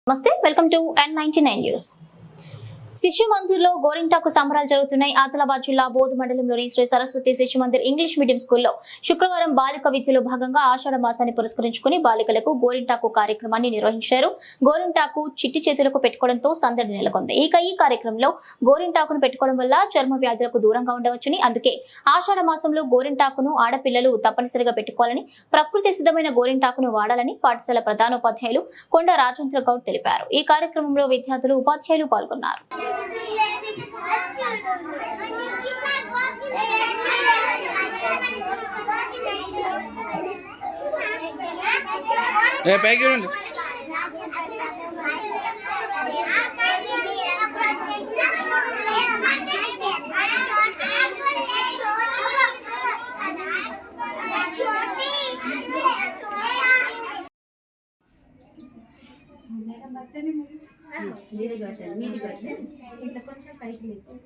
నమస్తే, welcome to N99 news. శిశు మందిర్లో గోరింటాకు సంబరాలు జరుగుతున్నాయి. ఆదిలాబాద్ జిల్లా బోధ్ మండలంలోని శ్రీ సరస్వతి శిశు మందిర్ ఇంగ్లీష్ మీడియం స్కూల్లో శుక్రవారం బాలిక విద్యలో భాగంగా ఆషాఢ మాసాన్ని పురస్కరించుకుని బాలికలకు గోరింటాకు కార్యక్రమాన్ని నిర్వహించారు. గోరింటాకు చిట్టి చేతులకు పెట్టుకోవడంతో సందడి నెలకొంది. ఈ కార్యక్రమంలో గోరింటాకును పెట్టుకోవడం వల్ల చర్మ వ్యాధులకు దూరంగా ఉండవచ్చని, అందుకే ఆషాఢ మాసంలో గోరింటాకును ఆడపిల్లలు తప్పనిసరిగా పెట్టుకోవాలని, ప్రకృతి సిద్ధమైన గోరింటాకును వాడాలని పాఠశాల ప్రధానోపాధ్యాయులు కొండ రాజేంద్ర గౌడ్ తెలిపారు. ఈ కార్యక్రమంలో విద్యార్థులు, ఉపాధ్యాయులు పాల్గొన్నారు. ఇట్లా కొంచెం పైకి లేదు.